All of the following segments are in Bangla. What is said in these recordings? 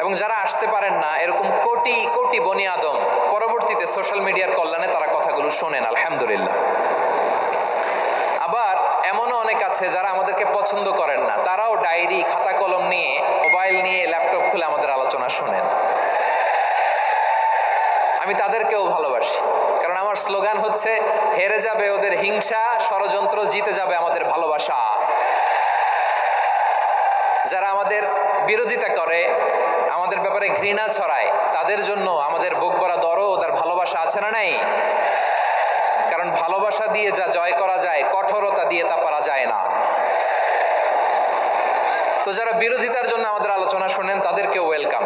এবং যারা আসতে পারেন না, এরকম কোটি কোটি বনি আদম পরবর্তীতে সোশ্যাল মিডিয়ার কল্যাণে তারা কথাগুলো শোনেন, আলহামদুলিল্লাহ। আবার এমনও অনেক আছে যারা আমাদেরকে পছন্দ করেন না, তারাও ডায়েরি খাতা কলম নিয়ে, মোবাইল নিয়ে, ল্যাপটপ খুলে আমাদের আলোচনা শোনেন। আমি তাদেরকেও ভালোবাসি, কারণ আমার স্লোগান হচ্ছে, হেরে যাবে ওদের হিংসা, ষড়যন্ত্র, জিতে যাবে আমাদের ভালোবাসা। যারা আমাদের বিরোধিতা করে, আমাদের ব্যাপারে ঘৃণা ছড়ায়, তাদের জন্য আমাদের বুক ভরা দরদ ওদের ভালোবাসা আছে না নাই? কারণ ভালোবাসা দিয়ে যা জয় করা যায়, কঠোরতা দিয়ে তা পারা যায় না। তো যারা বিরোধিতার জন্য আমাদের আলোচনা শোনেন, তাদেরকেও ওয়েলকাম।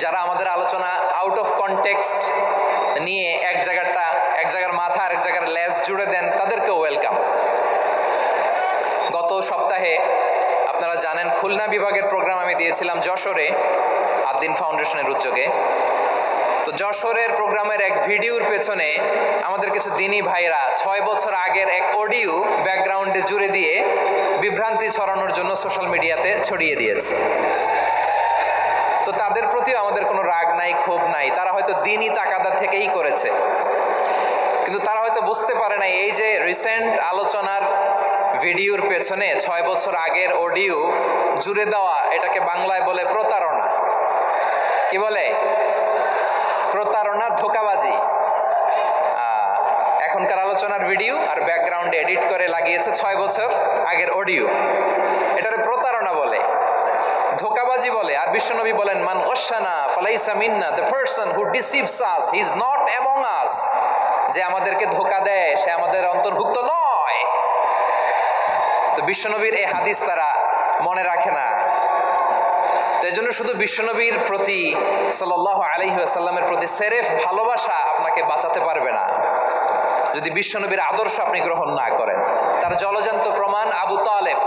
যারা আমাদের আলোচনা আউট অফ কনটেক্সট নিয়ে এক জায়গার মাথা আর এক জায়গার লেজ জুড়ে দেন, তাদেরকেও ওয়েলকাম। গত সপ্তাহে আপনারা জানেন, খুলনা বিভাগের প্রোগ্রাম আমি দিয়েছিলাম যশোরে, আদ্দিন ফাউন্ডেশনের উদ্যোগে। তো যশোরের প্রোগ্রামের এক ভিডিওর পেছনে আমাদের কিছু দিনী ভাইরা 6 বছর আগের এক অডিও ব্যাকগ্রাউন্ডে জুড়ে দিয়ে বিভ্রান্তি ছড়ানোর জন্য সোশ্যাল মিডিয়াতে ছড়িয়ে দিয়েছে। তো তাদের প্রতিও আমাদের কোনো রাগ নাই, ক্ষোভ নাই, তারা হয়তো দিনই তাকাদা থেকেই করেছে, কিন্তু তারা হয়তো বুঝতে পারে না এই যে রিসেন্ট আলোচনার ভিডিওর পেছনে 6 বছর আগের অডিও জুড়ে দেওয়া, এটাকে বাংলায় বলে প্রতারণা। কি বলে? প্রতারণা, ধোঁকাবাজি। এখনকার আলোচনার ভিডিও আর ব্যাকগ্রাউন্ডে এডিট করে লাগিয়েছে 6 বছর আগের অডিও, এটারে প্রতারণা বলে, ধোঁকাবাজি বলে। আর বিশ্বনবী বলেন, মান গশানা ফালাইসা মিন্না, the person who deceives us he is not among us. যে আমাদেরকে ধোঁকা দেয়, সে আমাদের অন্তর্ভুক্ত নয়। তো বিশ্বনবীর এই হাদিস তারা মনে রাখে না। তো এই জন্য শুধু বিশ্বনবীর প্রতি সাল্লাল্লাহু আলাইহি ওয়াসাল্লামের প্রতি সেরেফ ভালোবাসা আপনাকে বাঁচাতে পারবে না যদি বিশ্বনবীর আদর্শ আপনি গ্রহণ না করেন। তার জলজান্ত প্রমাণ, আবু তালেব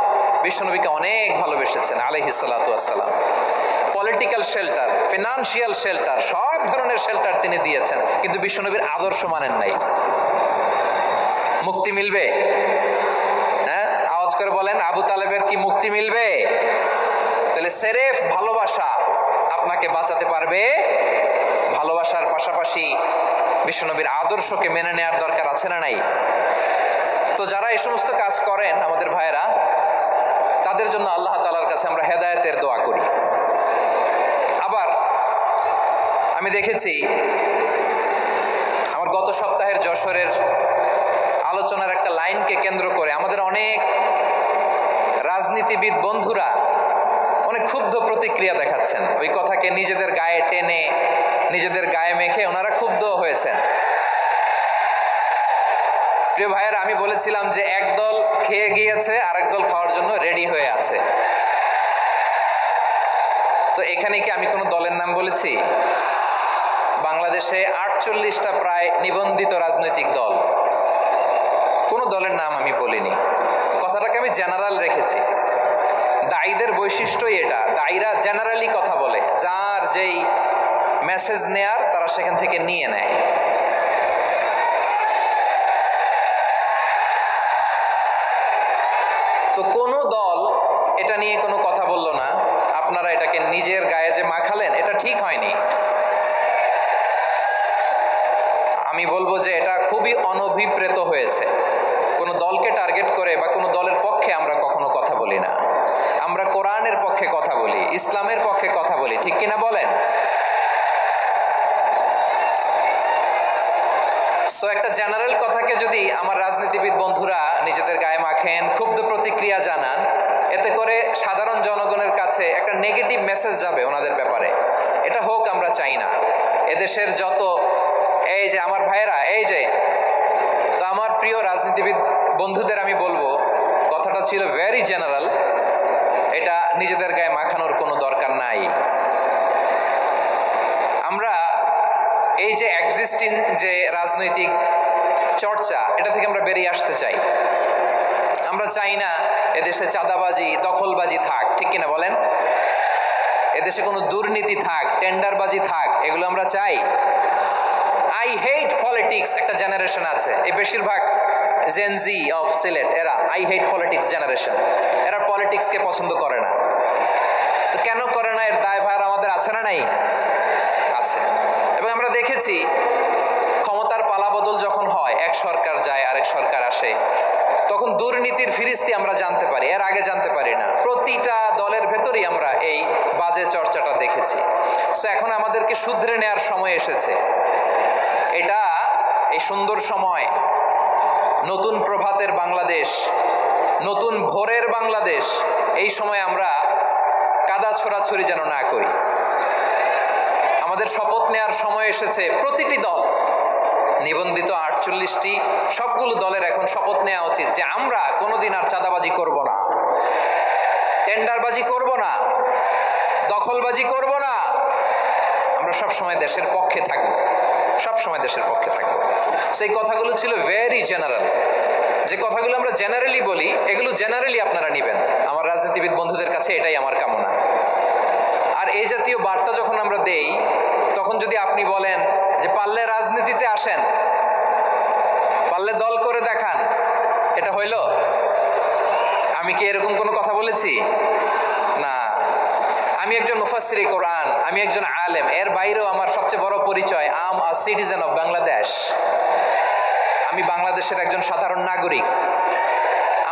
বিশ্বনবীকে অনেক ভালোবেসেছেন আলাইহিস সালাতু ওয়াসসালাম। পলিটিক্যাল শেল্টার, ফিনান্সিয়াল শেল্টার, সব ধরনের শেল্টার তিনি দিয়েছেন, কিন্তু বিশ্বনবীর আদর্শ মানেন নাই। মুক্তি মিলবে? হ্যাঁ, আওয়াজ করে বলেন, আবু তালেবের কি মুক্তি মিলবে? তাহলে সেরেফ ভালোবাসা আপনাকে বাঁচাতে পারবে। ভালোবাসার পাশাপাশি বিশ্বনবীর আদর্শকে মেনে নেওয়ার দরকার আছে না নাই? তো যারা এই সমস্ত কাজ করেন আমাদের ভাইয়েরা, তাদের জন্য আল্লাহ তাআলার কাছে আমরা হেদায়েতের দোয়া করি। আবার আমি দেখেছি আমার গত সপ্তাহের যশোরের আলোচনার একটা লাইনকে কেন্দ্র করে আমাদের অনেক রাজনীতিবিদ বন্ধুরা অনেক ক্ষুব্ধ প্রতিক্রিয়া দেখাচ্ছেন। ওই কথাকে নিজেদের গায়ে টেনে, নিজেদের গায়ে মেখে ওনারা ক্ষুব্ধ হয়েছেন। প্রিয় ভাইয়েরা, আমি বলেছিলাম যে একদল খেয়ে গিয়েছে, আরেক দল খাওয়ার জন্য রেডি হয়ে আছে। তো এখানে কি আমি কোনো দলের নাম বলেছি? বাংলাদেশে 48টা প্রায় নিবন্ধিত রাজনৈতিক দল, কোনো দলের নাম আমি বলিনি। কথাটাকে আমি জেনারেল রেখেছি। দায়ীদের বৈশিষ্ট্যই এটা, দায়ীরা জেনারেলি কথা বলে, যার যেই মেসেজ নেয়ার তারা সেখান থেকে নিয়ে নেয়। তো কোনো দল এটা নিয়ে কোনো কথা বললো না। আপনারা এটাকে নিজের গায়ে যে মাখালেন, এটা ঠিক হয়নি। আমি বলবো যে এটা খুবই অনভিপ্রেত হয়েছে। কোনো দলকে টার্গেট করে বা কোনো দলের পক্ষে আমরা কখনো কথা বলি না। আমরা কোরআনের পক্ষে কথা বলি, ইসলামের পক্ষে কথা বলি, ঠিক কিনা বলেন? সো একটা জেনারেল কথাকে যদি আমার রাজনীতিবিদ বন্ধুরা নিজেদের গায়ে মাখেন, ক্ষুব্ধ প্রতিক্রিয়া জানান, এতে করে সাধারণ জনগণের কাছে একটা নেগেটিভ মেসেজ যাবে ওনাদের ব্যাপারে। এটা হোক আমরা চাই না। এদেশের যত এই যে আমার ভাইয়েরা, এই যে, তো আমার প্রিয় রাজনীতিবিদ বন্ধুদের আমি বলবো, কথাটা ছিল ভেরি জেনারেল, এটা নিজেদের গায়ে মাখানোর কোনো দরকার নাই। আমরা এই যে এক্সিস্টিং যে রাজনৈতিক চর্চা, এটা থেকে আমরা বেরিয়ে আসতে চাই। আমরা চাই না এদেশে চাঁদাবাজি, দখলবাজি থাক, ঠিক কিনা বলেন? এদেশে কোনো দুর্নীতি থাক, টেন্ডারবাজি থাক, এগুলো আমরা চাই। আই হেট পলিটিক্স একটা জেনারেশন আছে, এই বেশিরভাগ জেনজি অফ সিলেট, এরা আই হেট পলিটিক্স জেনারেশন। এরা পলিটিক্সকে পছন্দ করে না। তো কেন করে না, এর দায়ভার আমাদের আমাদের আছে না নাই? আছে। এবং আমরা দেখেছি ক্ষমতার পালাবদল যখন হয়, এক সরকার যায় আরেক সরকার আসে, তখন দুর্নীতির ফিরিস্তি আমরা জানতে পারি, এর আগে জানতে পারি না। প্রতিটা দলের ভেতরেই আমরা এই বাজে চর্চাটা দেখেছি। সো এখন আমাদেরকে শুধরে নেওয়ার সময় এসেছে। এটা এই সুন্দর সময়, নতুন প্রভাতের বাংলাদেশ, নতুন ভোরের বাংলাদেশ, এই সময় আমরা কাদা ছোড়াছুড়ি যেন না করি। আমাদের শপথ নেওয়ার সময় এসেছে। প্রতিটি দল, নিবন্ধিত 48টি, সবগুলো দলের এখন শপথ নেওয়া উচিত যে আমরা কোনোদিন আর চাঁদাবাজি করব না, টেন্ডারবাজি করব না, দখলবাজি করব না। আমরা সবসময় দেশের পক্ষে থাকব, সবসময় দেশের পক্ষে থাকব। সেই কথাগুলো ছিল ভেরি জেনারেল। যে কথাগুলো আমরা জেনারেলি বলি, এগুলো জেনারেলি আপনারা নেবেন। আমার রাজনীতিবিদ বন্ধুদের কাছে এটাই আমার কামনা। আর এই জাতীয় বার্তা যখন আমরা দেই, তখন যদি আপনি বলেন যে পারলে রাজনীতিতে আসেন, পারলে দল করে দেখান, এটা হইল? আমি কি এরকম কোনো কথা বলেছি? না। আমি একজন মুফাসসিরে কোরআন, আমি একজন আলেম, এর বাইরেও আমার সবচেয়ে বড় পরিচয় আম আ সিটিজেন অফ বাংলাদেশ। আমি বাংলাদেশের একজন সাধারণ নাগরিক।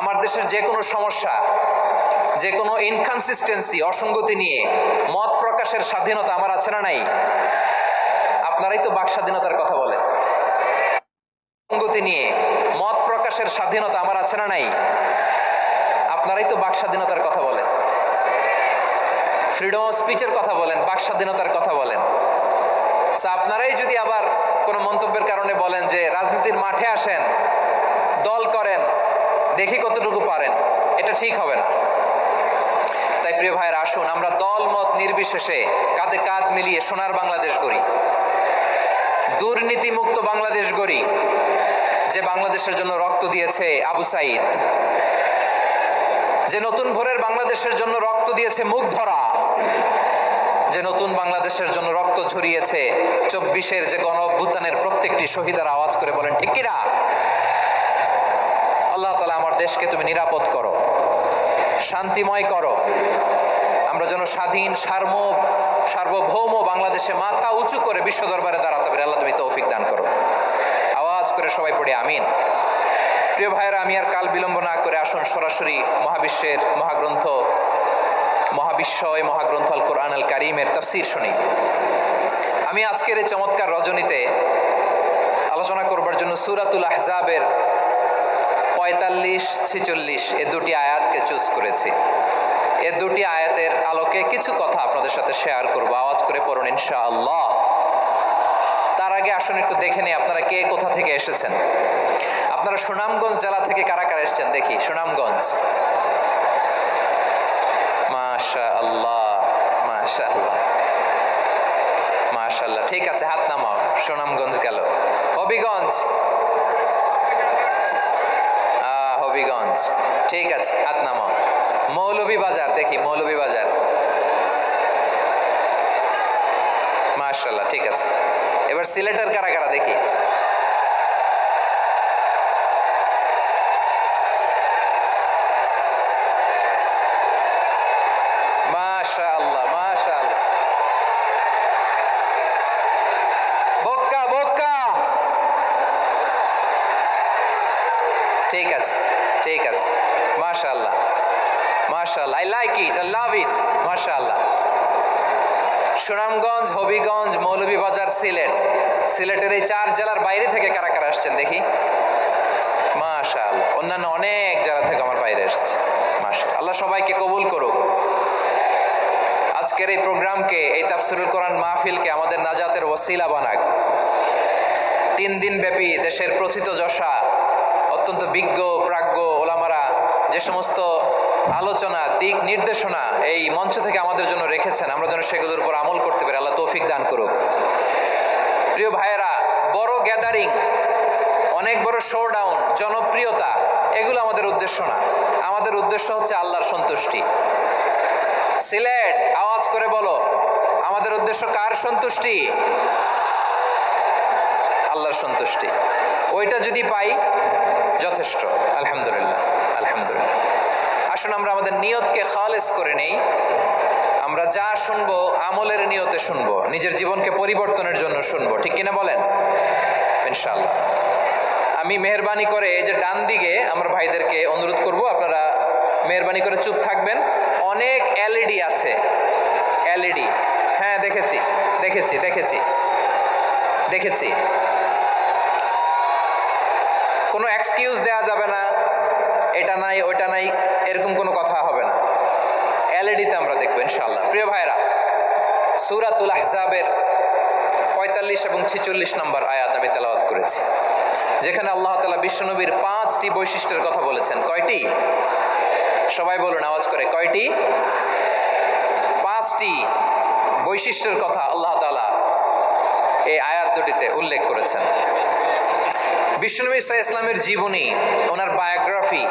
আমার দেশের যে কোনো সমস্যা, যে কোনো ইনকনসিস্টেন্সি, অসঙ্গতি নিয়ে মত প্রকাশের স্বাধীনতা আমার আছে না নাই? আপনারাই তো বাক স্বাধীনতার কথা বলেন। অসঙ্গতি নিয়ে মত প্রকাশের স্বাধীনতা আমার আছে না নাই? আপনারাই তো বাক স্বাধীনতার কথা বলেন, ফ্রিডম অফ স্পিচের কথা বলেন, বাক স্বাধীনতার কথা বলেন। আপনারাই যদি আবার কোনো মন্তব্যের কারণে বলেন যে রাজনীতির মাঠে আসেন, দল করেন, দেখি কতটুকু পারেন, এটা ঠিক হবে না। তাই প্রিয় ভাইয়েরা, আসুন আমরা দল মত নির্বিশেষে কাঁধে কাঁধ মিলিয়ে সোনার বাংলাদেশ গড়ি, দুর্নীতিমুক্ত বাংলাদেশ গড়ি, যে বাংলাদেশের জন্য রক্ত দিয়েছে আবু সাঈদ, যে নতুন ভোরের বাংলাদেশের জন্য রক্ত দিয়েছে মুগ্ধরা, যে নতুন বাংলাদেশের জন্য রক্ত ঝরিয়েছে 24-এর যে গণ অভ্যুত্থানের প্রত্যেকটি শহীদের। আওয়াজ করে বলেন ঠিক কিনা? আল্লাহ তাআলা আমার দেশকে তুমি নিরাপদ করো, শান্তিময় করো। আমরা যেন স্বাধীন সার্বভৌম বাংলাদেশে মাথা উঁচু করে বিশ্ব দরবারে দাঁড়াতে পারি। আল্লাহ তুমি তৌফিক দান করো। আওয়াজ করে সবাই পড়ে আমিন। প্রিয় ভাইয়েরা, আমি আর কাল বিলম্ব না করে আসুন সরাসরি মহাবিশ্বের মহাগ্রন্থ, মহাবিশ্বয় মহাগ্রন্থ আল কোরআন আল কারীমের তাফসীর শুনি। আমি আজকের এই চমৎকার রজনীতে আলোচনা করবার জন্য সূরাতুল আহজাবের 45-46 এই দুটি আয়াতকে চুজ করেছি। এই দুটি আয়াতের আলোকে কিছু কথা আপনাদের সাথে শেয়ার করব। আওয়াজ করে পড়ুন ইনশাআল্লাহ। তার আগে আসুন একটু দেখে নিই আপনারা কে কোথা থেকে এসেছেন। আপনারা সুনামগঞ্জ জেলা থেকে কারা কারা এসেছেন দেখি। সুনামগঞ্জ, মাশাআল্লাহ মাশাআল্লাহ মাশাআল্লাহ, ঠিক আছে, হাত নামাও। সুনামগঞ্জ গেল। হবিগঞ্জ, হবিগঞ্জ, ঠিক আছে, হাত নামাও। মৌলভীবাজার দেখি, মৌলভীবাজার, মাশাআল্লাহ, ঠিক আছে। এবার সিলেটের কারা কারা দেখি। মাশাআল্লাহ মাশাআল্লাহ, বক্কা বক্কা, ঠিক আছে ঠিক আছে, মাশাআল্লাহ মাশাআল্লাহ, I like it, I love it, মাশাআল্লাহ। সুনামগঞ্জ, হবিগঞ্জ, মৌলভীবাজার, সিলেট। সিলেটের এই 4 জেলার বাইরে থেকে কারা কারা আসছেন দেখি। মাশাআল্লাহ, অন্যান্য অনেক জেলা থেকে আমার বাইরে এসেছে। মাশাআল্লাহ, আল্লাহ সবাইকে কবুল করুক। আজকের এই প্রোগ্রামকে, এই তাফসীরুল কোরআন মাহফিলকে আমাদের নাজাতের ওসিলা বানাক। 3 দিন ব্যাপী দেশের প্রথিত যশা অত্যন্ত বিজ্ঞ প্রাজ্ঞ ওলামারা যে সমস্ত আলোচনা, দিক নির্দেশনা এই মঞ্চ থেকে আমাদের জন্য রেখেছেন, আমরা যেন সেগুলোর উপর আমল করতে পারি। আল্লাহ তৌফিক দান করুক। প্রিয় ভাইয়েরা, বড় গ্যাদারিং, অনেক বড় শোডাউন, জনপ্রিয়তা, এগুলো আমাদের উদ্দেশ্য না। আমাদের উদ্দেশ্য হচ্ছে আল্লাহর সন্তুষ্টি। সিলেট, আওয়াজ করে বলো, আমাদের উদ্দেশ্য কার সন্তুষ্টি? আল্লাহর সন্তুষ্টি। ওইটা যদি পাই যথেষ্ট, আলহামদুলিল্লাহ আলহামদুলিল্লাহ। আসুন আমরা আমাদের নিয়তকে খালেস করে নেই। আমরা যা শুনবো আমলের নিয়তে শুনবো, নিজের জীবনকে পরিবর্তনের জন্য শুনবো, ঠিক কিনা বলেন? ইনশাআল্লাহ। আমি মেহরবানি করে এই যে ডান দিকে আমার ভাইদেরকে অনুরোধ করব, আপনারা মেহরবানি করে চুপ থাকবেন। অনেক এলইডি আছে, এলইডি। হ্যাঁ, দেখেছি দেখেছি দেখেছি দেখেছি। কোনো এক্সকিউজ দেওয়া যাবে না, এটা নাই ওইটা নাই, এরকম কোনো কথা হবে না। এলইডিতে আমরা দেখবো ইনশাআল্লাহ। প্রিয় ভাইরা, সূরাতুল আহজাবের 45 এবং 46 নম্বর আয়াত আমি তেলাওয়াত করেছি, যেখানে আল্লাহ তাআলা বিশ্বনবীর 5টি বৈশিষ্ট্যের কথা বলেছেন। কয়টি? সবাই বলুন আওয়াজ করে, কয়টি? 5টি বৈশিষ্ট্যের কথা আল্লাহ তাআলা এই আয়াত দুটিতে উল্লেখ করেছেন। বিশ্বনবী সাল্লাল্লাহু আলাইহি ইসলামের জীবনী, ওনার বায়োগ্রাফি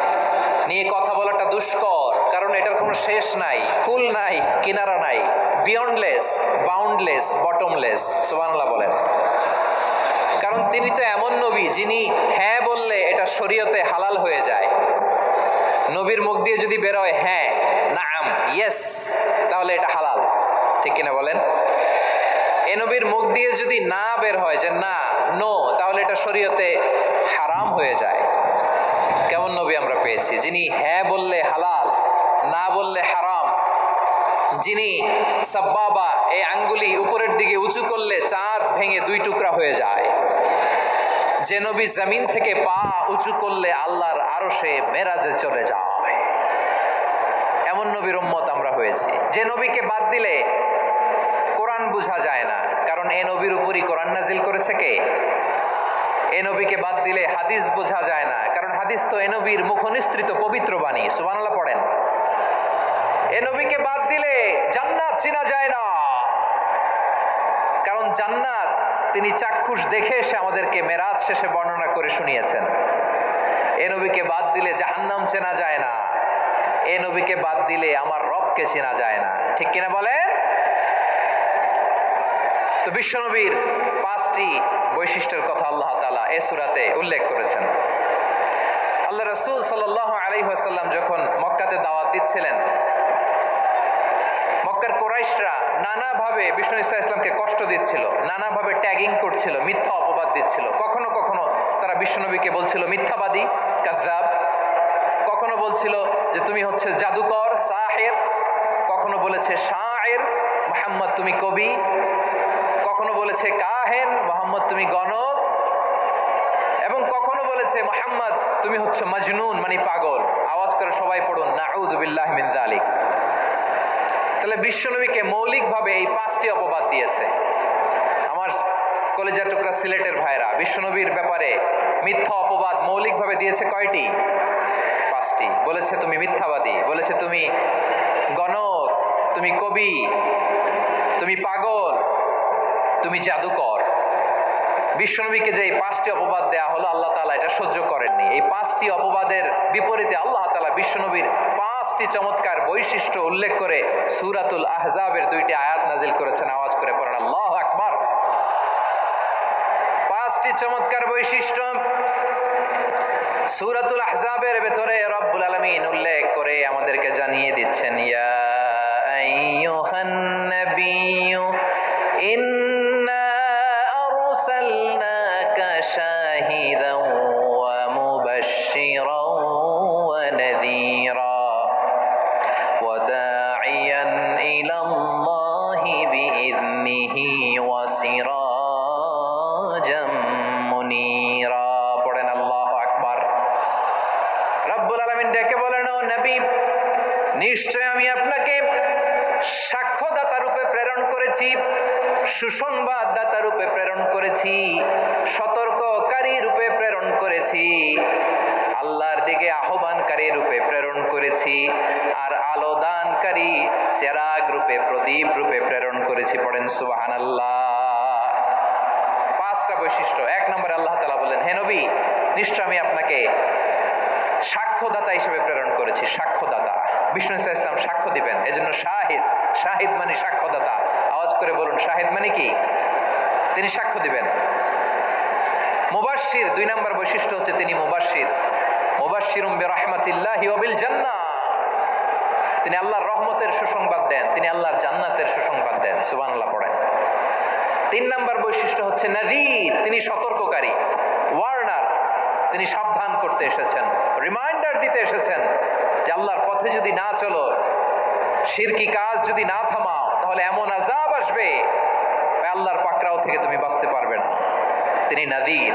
নিয়ে কথা বলাটা দুষ্কর, কারণ এটার কোনো শেষ নাই, কুল নাই, কিনারা নাই, বিয়ন্ডলেস, বাউন্ডলেস, বটমলেস। সুবহানাল্লাহ বলেন। কারণ তিনি তো এমন নবী যিনি হ্যাঁ বললে এটা শরীয়তে হালাল হয়ে যায়। নবীর মুখ দিয়ে যদি বের হয় হ্যাঁ, নাম, ইয়েস, তাহলে এটা হালাল, ঠিক কিনা বলেন? এ নবীর মুখ দিয়ে যদি না বের হয় যে না, নো, তাহলে এটা শরীয়তে হারাম হয়ে যায়। কেমন নবী আমরা পেয়েছি, যিনি হ্যাঁ বললে হালাল, না বললে হারাম, যিনি সাব্বাবা, এই আঙ্গুলি উপরের দিকে উঁচু করলে চাঁদ ভেঙে 2 টুকরা হয়ে যায়, যে নবী জমিন থেকে পা উঁচু করলে আল্লাহর আরশে মেরাজে চলে যায়। এমন নবীর উম্মত আমরা হয়েছি। যে নবীকে বাদ দিলে কোরআন বোঝা যায় না, কারণ এ নবীর উপরই কোরআন নাজিল করেছে কে? এ নবীকে বাদ দিলে হাদিস বোঝা যায় না, কারণ হাদিস তো এ নবীর মুখনিসৃত পবিত্র বাণী। সুবহানাল্লাহ পড়েন। এ নবীকে বাদ দিলে জান্নাত চেনা যায় না, কারণ জান্নাত তিনি চাক্ষুষ দেখে এসে আমাদেরকে মেরাজ শেষে বর্ণনা করে শুনিয়েছেন। এ নবীকে বাদ দিলে জাহান্নাম চেনা যায় না, এ নবীকে বাদ দিলে আমার রবকে চেনা যায় না, ঠিক কিনা বলেন? তো বিশ্বনবীর 5টি বৈশিষ্ট্যের কথা আল্লাহ তাআলা এই সূরাতে উল্লেখ করেছেন। আল্লাহ রাসূল সাল্লাল্লাহু আলাইহি ওয়াসাল্লাম যখন মক্কাতে দাওয়াত দিচ্ছিলেন, মক্কার কুরাইশরা নানাভাবে বিষ্ণু ইসা ইসলামকে কষ্ট দিচ্ছিল, নানাভাবে ট্যাগিং করছিল, মিথ্যা অপবাদ দিচ্ছিল। কখনো কখনো তারা বিশ্বনবীকে বলছিল মিথ্যাবাদী, কাযযাব। কখনো বলছিল যে তুমি হচ্ছে জাদুকর, সাহির। কখনো বলেছে শায়ের, মুহাম্মদ তুমি কবি। কখনো বলেছে কাহেন, মুহাম্মদ তুমি গণক। এবং কখনো বলেছে মুহাম্মদ তুমি হচ্ছে মাজনুন, মানে পাগল। আওয়াজ করে সবাই পড়ুন, নাউযু বিল্লাহি মিন যালিক। তাহলে বিশ্বনবীকে মৌলিকভাবে এই 5টি অপবাদ দিয়েছে। আমার কলেজার টুকরা সিলেটের ভাইরা, বিশ্বনবীর ব্যাপারে মিথ্যা অপবাদ মৌলিকভাবে দিয়েছে কয়টি? 5টি। বলেছে তুমি মিথ্যাবাদী, বলেছে তুমি গণক, তুমি কবি, তুমি পাগল, তুমি জাদুকর। বিশ্বনবীকে যে এই 5টি অপবাদ দেয়া হলো, আল্লাহ তাআলা এটা সহ্য করেননি। এই 5টি অপবাদের বিপরীতে আল্লাহ তাআলা বিশ্বনবীর 5টি চমৎকার বৈশিষ্ট্য উল্লেখ করে সূরাতুল আহজাবের 2টি আয়াত নাজিল করেছেন। আওয়াজ করে পড়েন আল্লাহু আকবার। 5টি চমৎকার বৈশিষ্ট্য সূরাতুল আহজাবের ভেতরে রব্বুল আলামিন উল্লেখ করে আমাদেরকে জানিয়ে দিচ্ছেন, ইয়া আইয়ুহান নাবিয়্যু ইন্না আরসালনাকা শাহিদাও ওয়া মুবাশশিরাও ওয়া নাযীরা ওয়া দাঈয়ান ইলাল্লাহি বিইذনিহি ওয়া সিরাজাম মুনীরা। পড়েন আল্লাহু আকবার। রব্বুল আলামিন ডেকে বলেন, ও নবী, নিশ্চয় আমি আপনাকে সাক্ষ্যদাতা রূপে প্রেরণ করেছি, সুসংবাদদাতা রূপে প্রেরণ করেছি, সতর্ককারী রূপে প্রেরণ করেছি, আল্লাহর দিকে আহ্বানকারী রূপে প্রেরণ করেছি, আর আলো দানকারী চেরাগ রূপে, প্রদীপ রূপে প্রেরণ করেছি। পড়েন সুবহানাল্লাহ। 5টা বৈশিষ্ট্য। 1 নম্বরে আল্লাহ তাআলা বলেন, হে নবী, নিশ্চয় আমি আপনাকে সাক্ষ্যদাতা হিসেবে প্রেরণ করেছি। সাক্ষ্যদাতা, বিষ্ণু ইসা ইসলাম সাক্ষ্য দিবেন, এজন্য শাহিদ। শাহিদ মানে সাক্ষ্যদাতা। আওয়াজ করে বলুন, শাহিদ মানে কি? তিনি সাক্ষ্য দিবেন। মুবাশশির, 2 নম্বর বৈশিষ্ট্য হচ্ছে তিনি মুবাশশির। মুবাশশিরুম বিরাহমাতিল্লাহি ওয়া বিল জান্নাহ। তিনি আল্লাহর রহমতের সুসংবাদ দেন, তিনি আল্লাহর জান্নাত সুবহানাল্লাহ পড়েন। 3 নম্বর বৈশিষ্ট্য হচ্ছে নাযীর, তিনি সতর্ককারী, ওয়ার্নার, তিনি সাবধান করতে এসেছেন, রিমাইন্ডার দিতে এসেছেন যে আল্লাহর পথে যদি না চলো, শিরকি কাজ যদি না থামাও, তাহলে এমন আযাব আসবে আল্লাহর পাকড়াও থেকে তুমি বাঁচতে পারবে না। তিনি নাযীর।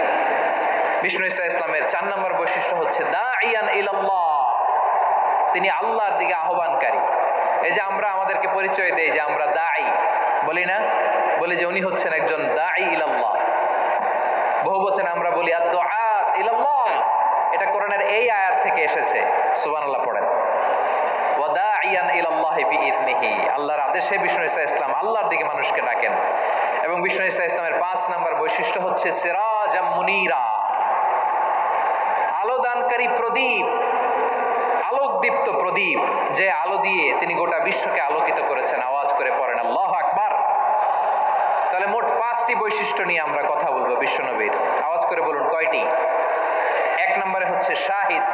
বিষ্ণু ঈসা ইসলামের 4 নম্বর বৈশিষ্ট্য হচ্ছে দাঈয়ান ইলাল্লাহ, তিনি আল্লাহর দিকে আহ্বানকারী। এই যে আমরা আমাদেরকে পরিচয় দেই যে আমরা দাঈ, বলি না? বলি যে উনি হচ্ছেন একজন দাঈ ইলাল্লাহ। বহু বচনে আমরা বলি আদ-দুআত ইলাল্লাহ, এটা কোরআনের এই আয়াত থেকে এসেছে। সুবহানাল্লাহ পড়েন। ওয়া দাঈয়ান ইলাল্লাহি বিইذনিহি, আল্লাহর আদেশে বিষ্ণু ঈসা ইসলাম আল্লাহর দিকে মানুষকে ডাকেন। এবং বিষ্ণু ঈসা ইসলামের 5 নম্বর বৈশিষ্ট্য হচ্ছে সিরাজাম মুনীরা, আলো দানকারী প্রদীপ, আলোকদীপ্ত প্রদীপ, যে আলো দিয়ে তিনি গোটা বিশ্বকে আলোকিত করেছেন। আওয়াজ করে পড়েন আল্লাহু আকবার। তাহলে মোট 5টি বৈশিষ্ট্য নিয়ে আমরা কথা বলবো বিশ্বনবীর। আওয়াজ করে বলুন কয়টি? 1 নম্বরে হচ্ছে শাহিদ,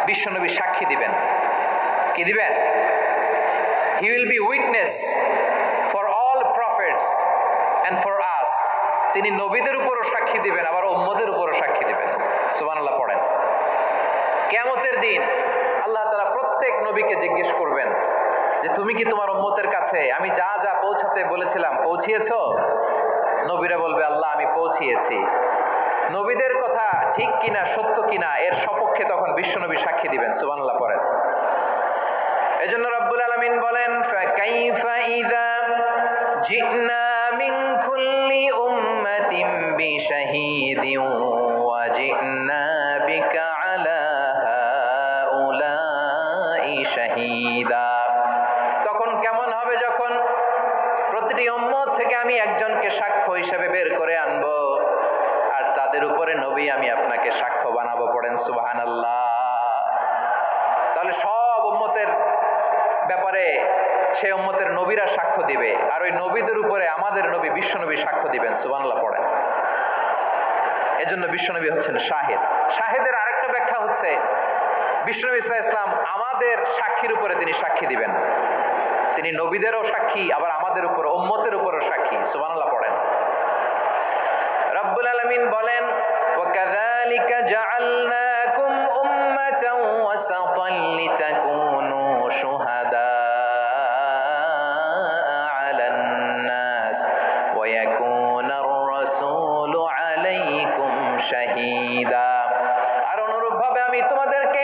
বিশ্বনবী সাক্ষী দিবেন। কি দিবেন? He will be witness for all prophets and for us, তিনি নবীদের উপরও সাক্ষী দিবেন, আবার উম্মতের উপরও সাক্ষী দিবেন। সুবহানাল্লাহ পড়েন। কিয়ামতের দিন আল্লাহ তাআলা প্রত্যেক নবীকে জিজ্ঞেস করবেন যে তুমি কি তোমার উম্মতের কাছে আমি যা যা পৌঁছাতে বলেছিলাম পৌঁছিয়েছো? নবীরা বলবে আল্লাহ আমি পৌঁছিয়েছি। নবীদের কথা ঠিক কিনা, সত্য কিনা, এর সপক্ষে তখন বিশ্বনবী সাক্ষী দিবেন। সুবহানাল্লাহ পড়েন। এজন্য রব্বুল আলামিন বলেন ফাকাইফা ইযা জিনা মিন কুল্লি উম্মাতিন বিশাহীদিন ওয়া জিনা বিকা আলা হাউলাই শাহীদা। তখন কেমন হবে যখন প্রতিটি উম্মত থেকে আমি একজনকে সাক্ষ্য হিসেবে বের করে আনবো, আর তাদের উপরে নবী আমি আপনাকে সাক্ষ্য বানাবো। পড়েন সুবহানাল্লাহ। তাহলে সব উম্মতের ব্যাপারে সেই উম্মতের নবীরা সাক্ষ্য দিবে, আর ওই নবীদের উপরে আমাদের নবী বিশ্বনবী সাক্ষ্য দিবেন। সুবহানাল্লাহ পড়েন। এজন্য বিশ্বনবী হচ্ছেন শাহিদ। শাহিদের আরেকটা ব্যাখ্যা হচ্ছে বিশ্বনবী সাল্লাল্লাহু আলাইহি ওয়াসাল্লাম আমাদের সাক্ষীর উপরে তিনি সাক্ষী দিবেন। তিনি নবীদেরও সাক্ষী, আবার আমাদের উপর উম্মতের উপরও সাক্ষী। সুবহানাল্লাহ পড়েন। রব্বুল আলামিন বলেন ওয়াকাযালিকা জাআলনাকুম উম্মাতান ওয়াসাতান লিতাকুনু শুহাদা আলান নাস ওয়া ইয়াকুনার রাসূলু আলাইকুম শাহীদা। আর অনুরূপভাবে আমি তোমাদেরকে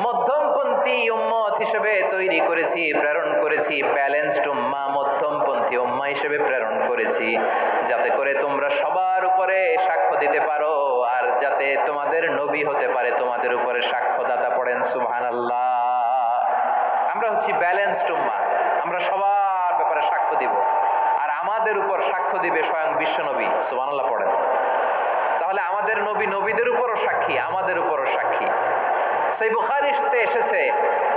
মধ্যমপন্থী উম্মত হিসেবে তৈরি করেছি, প্রেরণ করেছি, ব্যালেন্সড উম্মাহ, মধ্যমপন্থী উম্মাহ হিসেবে প্রেরণ করেছি, যাতে করে তোমরা সবার উপরে সাক্ষ্য দিতে পারো, আর যাতে তোমাদের নবী হতে পারে তোমাদের উপরে সাক্ষ্যদাতা। পড়েন সুবহানাল্লাহ। আমরা হচ্ছি ব্যালেন্সড উম্মাহ, আমরা সবার ব্যাপারে সাক্ষ্য দিব, আর আমাদের উপর সাক্ষ্য দিবে স্বয়ং বিশ্বনবী। সুবহানাল্লাহ পড়েন। তাহলে আমাদের নবী নবীদের উপরও সাক্ষী, আমাদের উপরও সাক্ষী। সেই বুখারীতে এসেছে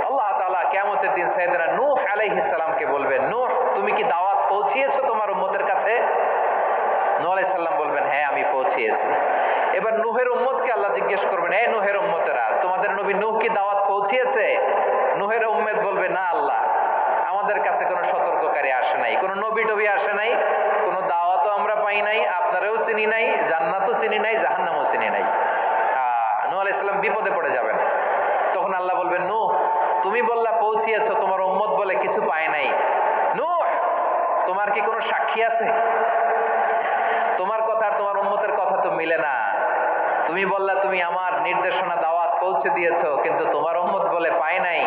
আল্লাহ তাআলা কিয়ামতের দিন সাইয়েদনা নূহ আলাইহিস সালামকে বলবেন, নূহ তুমি কি দাওয়াত পৌঁছিয়েছো তোমার উম্মতের কাছে? নূহ আলাইহিস সালাম বলবেন হ্যাঁ আমি পৌঁছিয়েছি। এবার নূহের উম্মতকে আল্লাহ জিজ্ঞেস করবেন, এই নূহের উম্মতেরা তোমাদের নবী নূহ কি দাওয়াত পৌঁছিয়েছে? নূহের উম্মত বলবে না আল্লাহ, আমাদের কাছে কোনো সতর্ককারী আসে নাই, কোনো নবী টবি আসে নাই, কোনো দাওয়াতও আমরা পাই নাই, আপনারাও চিনি নাই, জান্নাতও চিনি নাই, জাহান্নামও চিনি নাই। নূহ আলাইহিস সালাম বিপদে পড়ে যাবেন। তখন আল্লাহ বলবেন নূহ তুমি বললা পৌঁছিয়েছো, তোমার উম্মত বলে কিছু পায় নাই। নূহ তোমার কি কোনো সাক্ষী আছে? তোমার কথা আর তোমার উম্মতের কথা তো মিলে না। তুমি বললা তুমি আমার নির্দেশনা দাওয়াত পৌঁছে দিয়েছো, কিন্তু তোমার উম্মত বলে পায় নাই।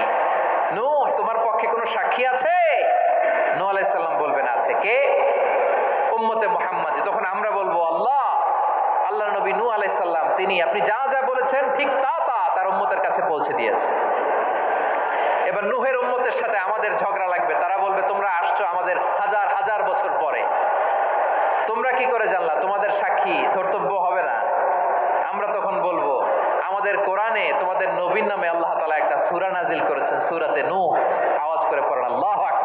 নূহ তোমার পক্ষে কোনো সাক্ষী আছে? নূহ আলাইহিস সালাম বলবেন আছে। কে? উম্মতে মুহাম্মাদী। তখন আমরা বলবো আল্লাহ নবী নূহ আলাইহিস সালাম তিনি আপনি যা যা বলেছেন ঠিক তা তার উম্মতের কাছে পৌঁছে দিয়েছে। এবার নূহের উম্মতের সাথে আমাদের ঝগড়া লাগবে। তারা বলবে তোমরা আসছো আমাদের হাজার হাজার বছর পরে, তোমরা কি করে জানলা? তোমাদের সাক্ষী ধর্তব্য হবে না? আমরা তখন বলবো আমাদের কোরআনে তোমাদের নবীর নামে আল্লাহ তাআলা একটা সূরা নাজিল করেছেন, সূরাতে নূহ। আওয়াজ করে পড়েন আল্লাহু আকবার।